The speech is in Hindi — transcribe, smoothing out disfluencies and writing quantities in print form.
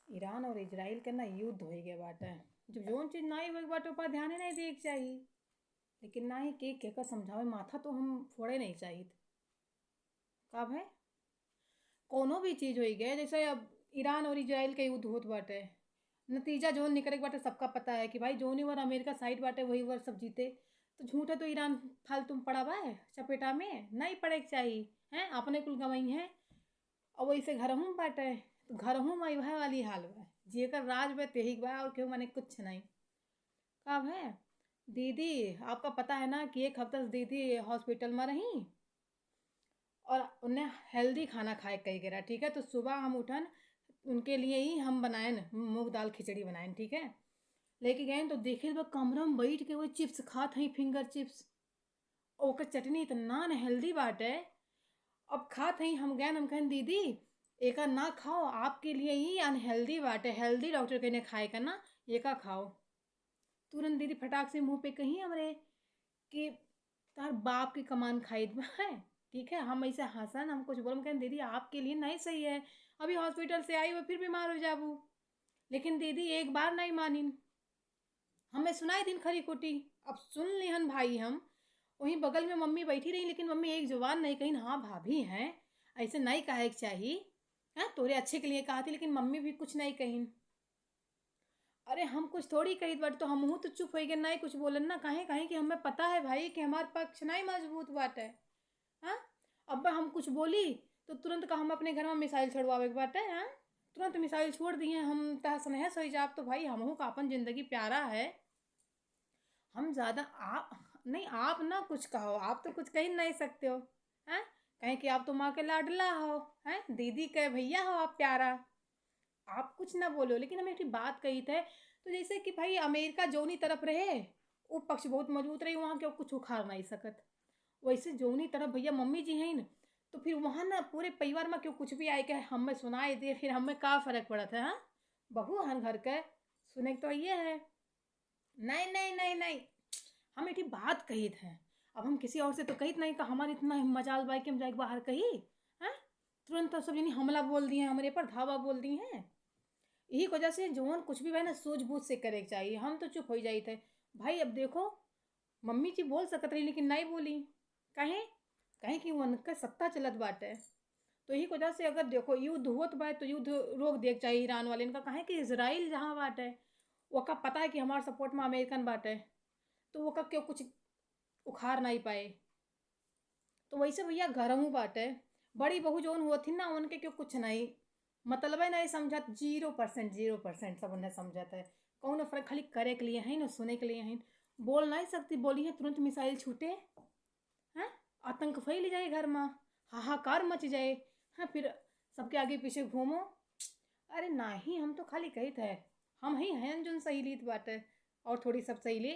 ईरान और इजराइल के ना युद्ध हो गए बाटे। जब जोन चीज ना ही बाटे ऊपर ध्यान नहीं दिए के चाहिए। लेकिन ना ही के केकर समझावे, माथा तो हम फोड़े नहीं चाहिए। कब है कोनो भी चीज हो गए, जैसे अब ईरान और इजराइल के युद्ध होत बाटे। नतीजा जो निकले के बाटे सबका पता है कि भाई जोनी वर अमेरिका साइड बाटे वही वर सब जीते। तो झूठ है तो ईरान फालतू में पड़ा बा है चपेटा में, नहीं पड़े के चाहिए। हैं अपने कुल गवई हैं। और वैसे घर हूँ बाटे। तो घर हूँ माई भाई वाली हाल बा। जेकर राज बा तेही के बा और क्यों मने कुछ नहीं। कब है दीदी, आपका पता है ना कि एक हफ्ते से दीदी हॉस्पिटल में रही। और उन्हें हेल्दी खाना खाए कही गिरा, ठीक है। तो सुबह हम उठन उनके लिए ही हम बनाए मूंग दाल खिचड़ी बनाए, ठीक है। लेके गए तो देखे वो कमरा में बैठ के वो चिप्स खात हई, फिंगर चिप्स। ओकर चटनी इतना न हेल्दी बाटे। अब खात हई, हम गए हम कहें दीदी एका ना खाओ, आपके लिए ही अनहेल्दी बाटे, हेल्दी डॉक्टर कहने खाए का ना, एका खाओ। तुरंत दीदी फटाक से मुंह पे कही हमरे कि तार बाप की कमान खाइत बा है। ठीक है, हम ऐसे हंसन, हम कुछ बोल कहें दीदी आपके लिए नहीं सही है, अभी हॉस्पिटल से आई वो फिर बीमार हो जाबू। लेकिन दीदी एक बार नहीं मानी, हमें सुनाई दिन खरी खोटी। अब सुन लिहन भाई हम। वहीं बगल में मम्मी बैठी रही, लेकिन मम्मी एक जवान नहीं कही, हाँ भाभी हैं ऐसे नहीं कहे के चाहिए। हाँ तोरे अच्छे के लिए कहा थी, लेकिन मम्मी भी कुछ नहीं कही। अरे हम कुछ थोड़ी कही बट तो हम तो चुप हो गए, नहीं कुछ बोलन ना, कहे कहे कि हमें पता है भाई कि हमारे पक्ष नहीं मजबूत बात है। हाँ अब हम कुछ बोली तो तुरंत का हम अपने घर में मिसाइल छोड़वावे के बाटे। हाँ तुरंत मिसाइल छोड़ दिए हम, तह स्नेह सही जाब तो भाई हमहू का अपन जिंदगी प्यारा है। हम ज़्यादा आप नहीं, आप ना कुछ कहो, आप तो कुछ कह ही नहीं सकते हो। हैं कहें कि आप तो माँ के लाडला हो, हैं दीदी के भैया हो आप प्यारा। आप कुछ ना बोलो, लेकिन हमें एक बात कही थे। तो जैसे कि भाई अमेरिका जोनी तरफ रहे वो पक्ष बहुत मजबूत रही, वहाँ के कुछ उखाड़ नहीं सकत। वैसे जोनी तरफ भैया मम्मी जी हैं न, तो फिर वहाँ ना पूरे परिवार में क्यों कुछ भी आए के हमें सुनाई दे, फिर हमें का फर्क पड़ता है। हाँ बहू हन घर के सुने के तो ये है। नहीं नहीं नहीं नहीं, हम एक बात कही थे। अब हम किसी और से तो कही नहीं, तो हमारे इतना मजाल बाई कि हम जाके बाहर कही। हैं तुरंत तो सब यानी हमला बोल दिए हैं, हमारे पर धावा बोल दिए हैं। यही वजह से जोन कुछ भी है ना सूझबूझ से करे के चाहिए। हम तो चुप हो जाई थे। भाई अब देखो मम्मी जी बोल सकत रही लेकिन नहीं बोली। कहें कहें कि उनका सत्ता चलत बाटे। तो यही वजह से अगर देखो युद्ध होत बा तो युद्ध रोक दे के चाहिए ईरान वाले इनका, कहें कि इसराइल जहाँ बाटे वो का पता है कि हमारे सपोर्ट में अमेरिकन बाटे। तो वो का क्यों कुछ उखाड़ नहीं पाए। तो वैसे भैया घर हूँ बाटे। बड़ी बहू जोन हुआ थी ना उनके क्यों कुछ नहीं मतलब है नहीं समझत, 0% 0% सब उन्हें समझत है। कौन फर्क खाली करे के लिए है ना, सुने के लिए है। बोल नहीं सकती, बोली है तुरंत मिसाइल छूटे। हैं आतंक फैल जाए घर में, हाहाकार मच जाए। हाँ फिर सबके आगे पीछे घूमो। अरे नहीं हम तो खाली कही थे हम ही हैं जोन सही लीत बाटे, और थोड़ी सब सही ले।